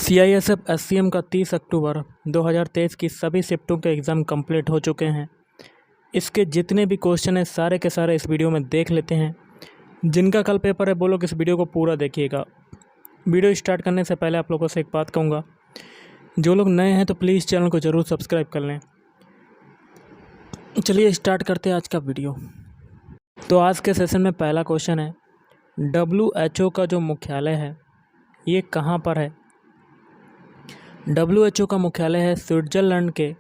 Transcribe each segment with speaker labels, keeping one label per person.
Speaker 1: CISF SCM का 30 अक्टूबर 2023 की सभी शिफ्टों के एग्ज़ाम कंप्लीट हो चुके हैं। इसके जितने भी क्वेश्चन हैं सारे के सारे इस वीडियो में देख लेते हैं। जिनका कल पेपर है वो लोग इस वीडियो को पूरा देखिएगा। वीडियो स्टार्ट करने से पहले आप लोगों से एक बात कहूँगा, जो लोग नए हैं तो प्लीज़ चैनल को ज़रूर सब्सक्राइब कर लें। चलिए स्टार्ट करते हैं आज का वीडियो। तो आज के सेशन में पहला क्वेश्चन है, WHO का जो मुख्यालय है ये कहाँ पर है? WHO का मुख्यालय है स्विट्ज़रलैंड के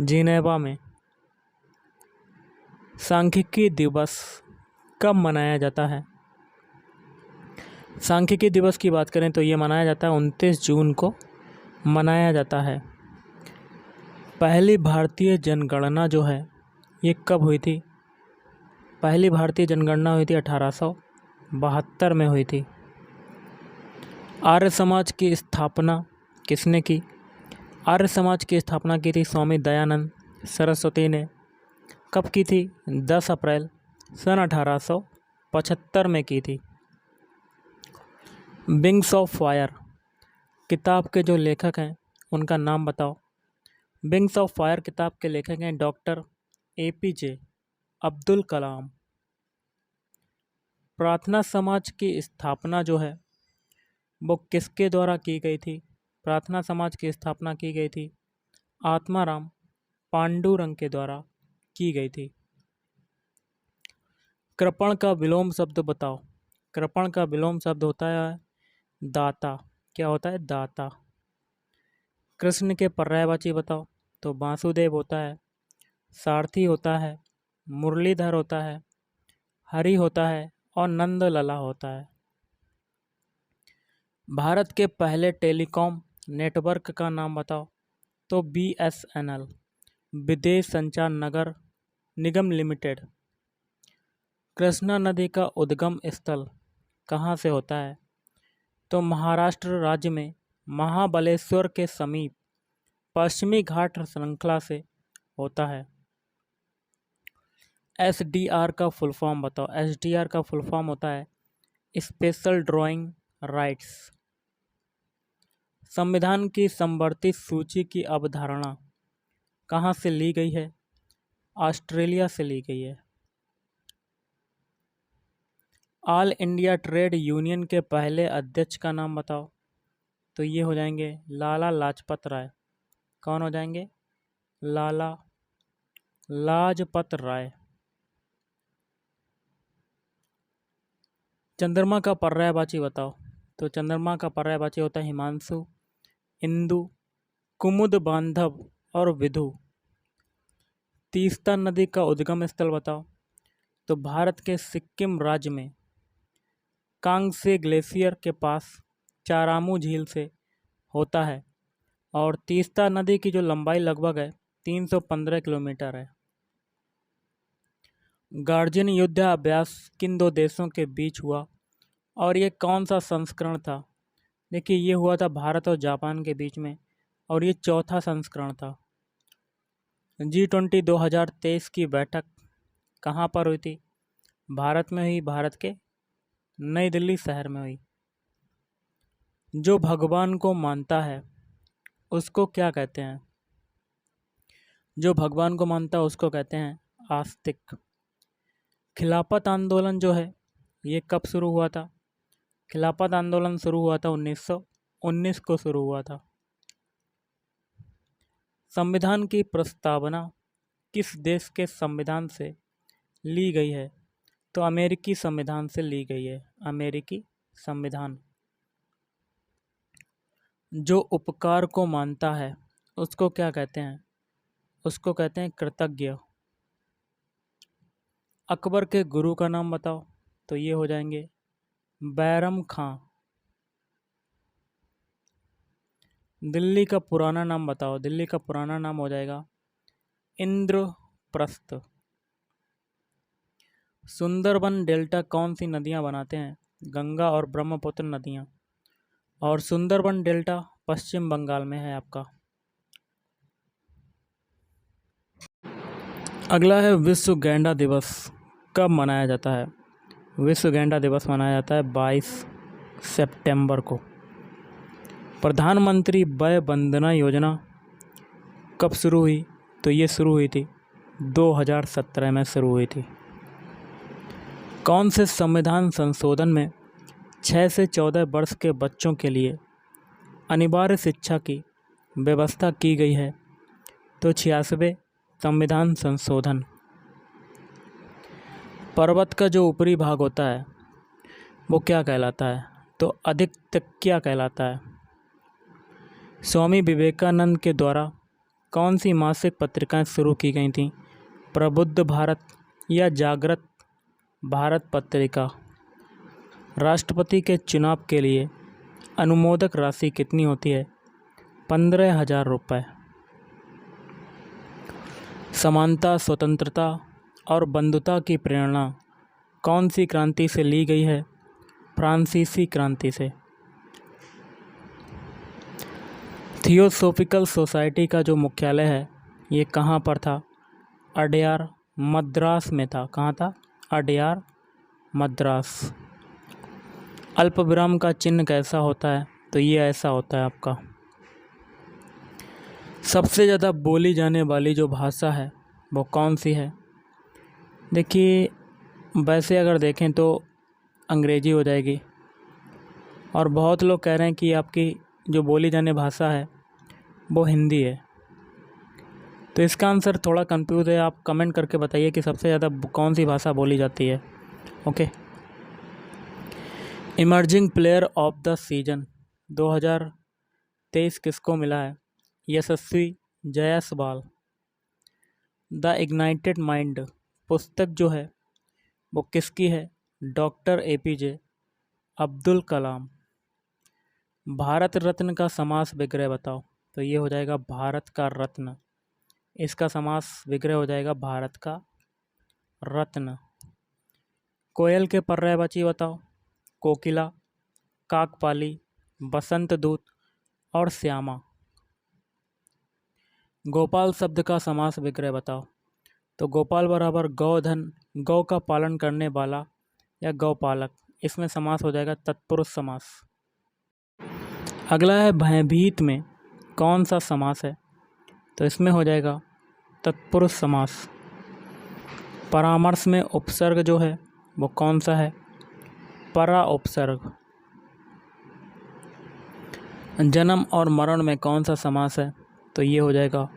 Speaker 1: जिनेवा में। सांख्यिकी दिवस कब मनाया जाता है? सांख्यिकी दिवस की बात करें तो ये मनाया जाता है 29 जून को मनाया जाता है। पहली भारतीय जनगणना जो है ये कब हुई थी? पहली भारतीय जनगणना हुई थी 1872 में हुई थी। आर्य समाज की स्थापना किसने की? आर्य समाज की स्थापना की थी स्वामी दयानंद सरस्वती ने। कब की थी? 10 अप्रैल सन 1875 में की थी। विंग्स ऑफ फायर किताब के जो लेखक हैं उनका नाम बताओ। विंग्स ऑफ फायर किताब के लेखक हैं डॉक्टर APJ अब्दुल कलाम। प्रार्थना समाज की स्थापना जो है वो किसके द्वारा की गई थी? प्रार्थना समाज की स्थापना की गई थी आत्माराम पांडुरंग के द्वारा की गई थी। कृपण का विलोम शब्द बताओ। कृपण का विलोम शब्द होता है दाता। क्या होता है? दाता। कृष्ण के पर्यायवाची बताओ। तो वासुदेव होता है, सारथी होता है, मुरलीधर होता है, हरि होता है और नंदलला होता है। भारत के पहले टेलीकॉम नेटवर्क का नाम बताओ। तो BSNL विदेश संचार नगर निगम लिमिटेड। कृष्णा नदी का उद्गम स्थल कहाँ से होता है? तो महाराष्ट्र राज्य में महाबलेश्वर के समीप पश्चिमी घाट श्रृंखला से होता है। SDR का फुल फॉर्म बताओ। SDR का फुल फॉर्म होता है स्पेशल ड्राइंग राइट्स। संविधान की समवर्ती सूची की अवधारणा कहाँ से ली गई है? ऑस्ट्रेलिया से ली गई है। ऑल इंडिया ट्रेड यूनियन के पहले अध्यक्ष का नाम बताओ। तो ये हो जाएंगे लाला लाजपत राय। कौन हो जाएंगे? लाला लाजपत राय। चंद्रमा का पर्यायवाची बताओ। तो चंद्रमा का पर्यायवाची होता है हिमांशु, इंदु, कुमुद, बांधव और विधु। तीस्ता नदी का उद्गम स्थल बताओ। तो भारत के सिक्किम राज्य में कांगसे ग्लेशियर के पास चारामू झील से होता है और तीस्ता नदी की जो लंबाई लगभग है 315 किलोमीटर है। गार्जियन युद्ध अभ्यास किन दो देशों के बीच हुआ और ये कौन सा संस्करण था? देखिए ये हुआ था भारत और जापान के बीच में और ये चौथा संस्करण था। G20 2023 की बैठक कहाँ पर हुई थी? भारत में हुई, भारत के नई दिल्ली शहर में हुई। जो भगवान को मानता है उसको क्या कहते हैं? जो भगवान को मानता है उसको कहते हैं आस्तिक। खिलाफत आंदोलन जो है ये कब शुरू हुआ था? खिलाफत आंदोलन शुरू हुआ था 1919 को शुरू हुआ था। संविधान की प्रस्तावना किस देश के संविधान से ली गई है? तो अमेरिकी संविधान से ली गई है। अमेरिकी संविधान। जो उपकार को मानता है उसको क्या कहते हैं? उसको कहते हैं कृतज्ञ। अकबर के गुरु का नाम बताओ। तो ये हो जाएंगे बैरम खां। दिल्ली का पुराना नाम बताओ। दिल्ली का पुराना नाम हो जाएगा इंद्रप्रस्थ। सुंदरबन डेल्टा कौन सी नदियां बनाते हैं? गंगा और ब्रह्मपुत्र नदियां। और सुंदरबन डेल्टा पश्चिम बंगाल में है आपका। अगला है विश्व गैंडा दिवस कब मनाया जाता है? विश्व गैंडा दिवस मनाया जाता है 22 सितंबर को। प्रधानमंत्री वय वंदना योजना कब शुरू हुई? तो ये शुरू हुई थी 2017 में शुरू हुई थी। कौन से संविधान संशोधन में 6 से 14 वर्ष के बच्चों के लिए अनिवार्य शिक्षा की व्यवस्था की गई है? तो 86वें संविधान संशोधन। पर्वत का जो ऊपरी भाग होता है वो क्या कहलाता है? तो अधिकतक्या कहलाता है। स्वामी विवेकानंद के द्वारा कौन सी मासिक पत्रिकाएं शुरू की गई थीं? प्रबुद्ध भारत या जागृत भारत पत्रिका। राष्ट्रपति के चुनाव के लिए अनुमोदक राशि कितनी होती है? 15,000 रुपये। समानता, स्वतंत्रता और बंधुता की प्रेरणा कौन सी क्रांति से ली गई है? फ्रांसीसी क्रांति से। थियोसॉफिकल सोसाइटी का जो मुख्यालय है ये कहाँ पर था? अडयार, मद्रास में था। कहाँ था? अडयार, मद्रास। अल्पविराम का चिन्ह कैसा होता है? तो ये ऐसा होता है आपका। सबसे ज़्यादा बोली जाने वाली जो भाषा है वो कौन सी है? देखिए, वैसे अगर देखें तो अंग्रेजी हो जाएगी, और बहुत लोग कह रहे हैं कि आपकी जो बोली जाने भाषा है वो हिंदी है। तो इसका आंसर थोड़ा कंफ्यूज है। आप कमेंट करके बताइए कि सबसे ज़्यादा कौन सी भाषा बोली जाती है। Okay. Emerging player of the season 2023 किसको मिला है? यशस्वी जायसवाल। द इग्नाइटेड माइंड पुस्तक जो है वो किसकी है? Doctor APJ Abdul Kalam. भारत रत्न का समास विग्रह बताओ। तो ये हो जाएगा भारत का रत्न। इसका समास विग्रह हो जाएगा भारत का रत्न। कोयल के पर्यायवाची बताओ। कोकिला, काकपाली, बसंत दूत और श्यामा। गोपाल शब्द का समास विग्रह बताओ। तो गोपाल बराबर गौधन, गौ का पालन करने वाला या गौपालक। इसमें समास हो जाएगा तत्पुरुष समास। अगला है भयभीत में कौन सा समास है? तो इसमें हो जाएगा तत्पुरुष समास। परामर्श में उपसर्ग जो है वो कौन सा है? परा उपसर्ग। जन्म और मरण में कौन सा समास है? तो ये हो जाएगा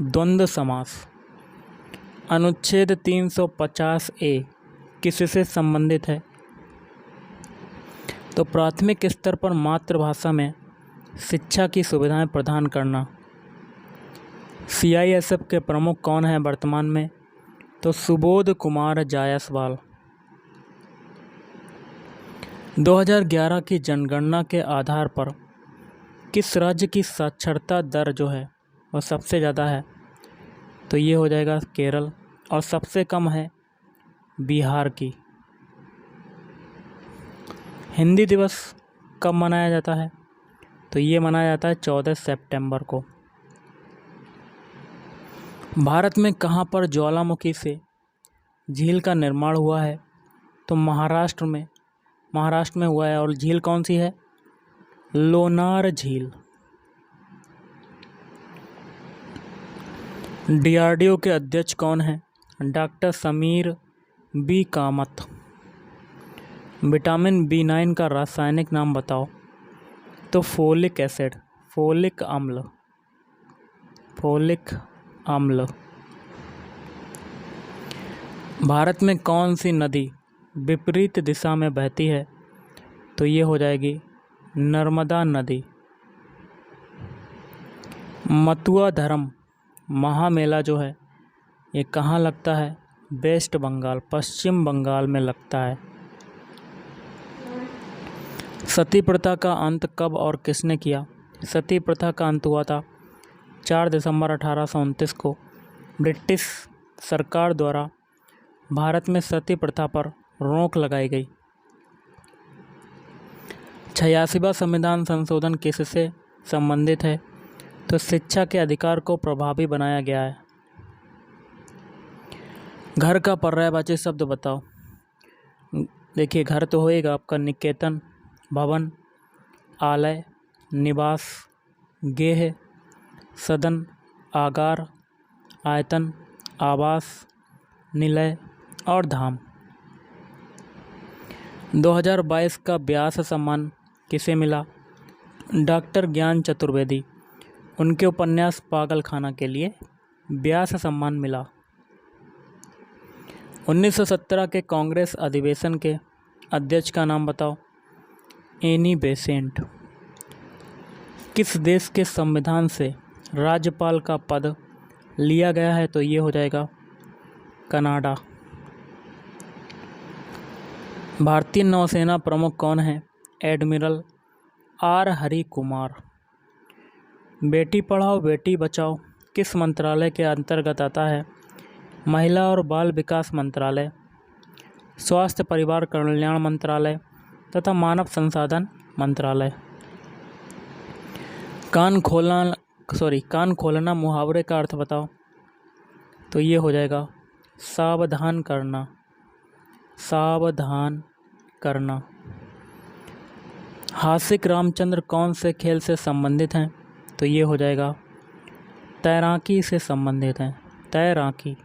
Speaker 1: द्वंद्व समास। अनुच्छेद 350A किससे संबंधित है? तो प्राथमिक स्तर पर मातृभाषा में शिक्षा की सुविधाएं प्रदान करना। CISF के प्रमुख कौन हैं वर्तमान में? तो सुबोध कुमार जायसवाल। 2011 की जनगणना के आधार पर किस राज्य की साक्षरता दर जो है वो सबसे ज़्यादा है? तो ये हो जाएगा केरल, और सबसे कम है बिहार की। हिंदी दिवस कब मनाया जाता है? तो ये मनाया जाता है 14 सितंबर को। भारत में कहाँ पर ज्वालामुखी से झील का निर्माण हुआ है? तो महाराष्ट्र में हुआ है। और झील कौन सी है? लोनार झील। DRDO के अध्यक्ष कौन हैं? Doctor Sameer B Kamat. Vitamin B9 का रासायनिक नाम बताओ। तो फोलिक एसिड, फोलिक अम्ल। भारत में कौन सी नदी विपरीत दिशा में बहती है? तो ये हो जाएगी नर्मदा नदी। मथुआ धर्म महामेला जो है ये कहाँ लगता है? वेस्ट बंगाल, पश्चिम बंगाल में लगता है। सती प्रथा का अंत कब और किसने किया? सती प्रथा का अंत हुआ था 4 दिसंबर 1829 को। ब्रिटिश सरकार द्वारा भारत में सती प्रथा पर रोक लगाई गई। 86वां संविधान संशोधन किससे संबंधित है? तो शिक्षा के अधिकार को प्रभावी बनाया गया है। घर का पर्यायवाची शब्द बताओ। देखिए, घर तो होएगा आपका निकेतन, भवन, आलय, निवास, गेह, सदन, आगार, आयतन, आवास, निलय और धाम। 2022 का व्यास सम्मान किसे मिला? डॉक्टर ज्ञान चतुर्वेदी। उनके उपन्यास पागलखाना के लिए व्यास सम्मान मिला। 1917 के कांग्रेस अधिवेशन के अध्यक्ष का नाम बताओ। Annie Besant. किस देश के संविधान से राज्यपाल का पद लिया गया है? तो ये हो जाएगा कनाडा। भारतीय नौसेना प्रमुख कौन है? Admiral R Hari Kumar. बेटी पढ़ाओ बेटी बचाओ किस मंत्रालय के अंतर्गत आता है? महिला और बाल विकास मंत्रालय, स्वास्थ्य परिवार कल्याण मंत्रालय तथा मानव संसाधन मंत्रालय। कान खोलना मुहावरे का अर्थ बताओ। तो ये हो जाएगा सावधान करना। सावधान करना। हासिक रामचंद्र कौन से खेल से संबंधित हैं? तो ये हो जाएगा तैराकी से संबंधित हैं। तैराकी।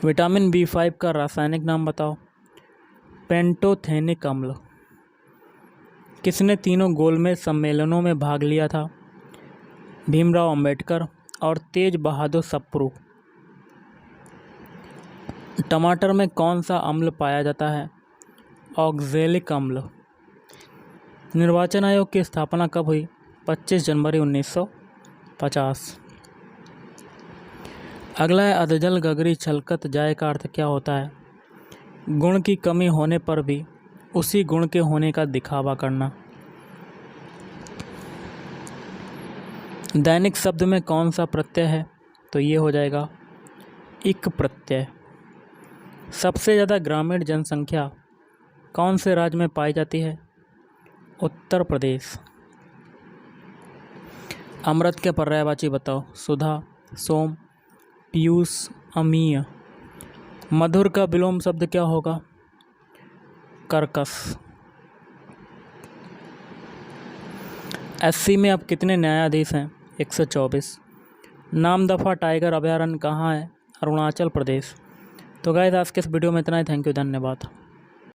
Speaker 1: विटामिन B5 का रासायनिक नाम बताओ। पेंटोथेनिक अम्ल। किसने तीनों गोलमेज सम्मेलनों में भाग लिया था? भीमराव अंबेडकर और तेज बहादुर सप्रू। टमाटर में कौन सा अम्ल पाया जाता है? ऑक्जेलिक अम्ल। निर्वाचन आयोग की स्थापना कब हुई? 25 जनवरी 1950। अगला है अधजल गगरी छलकत जाए का अर्थ क्या होता है? गुण की कमी होने पर भी उसी गुण के होने का दिखावा करना। दैनिक शब्द में कौन सा प्रत्यय है? तो ये हो जाएगा इक प्रत्यय। सबसे ज़्यादा ग्रामीण जनसंख्या कौन से राज्य में पाई जाती है? उत्तर प्रदेश। अमृत के पर्यायवाची बताओ। सुधा, सोम, पीयूष, अमीय। मधुर का विलोम शब्द क्या होगा? कर्कश। SC में अब कितने न्यायाधीश हैं? 124। नामदफा टाइगर अभयारण्य कहाँ है? अरुणाचल प्रदेश। तो गाइस आज के इस वीडियो में इतना ही। थैंक यू, धन्यवाद।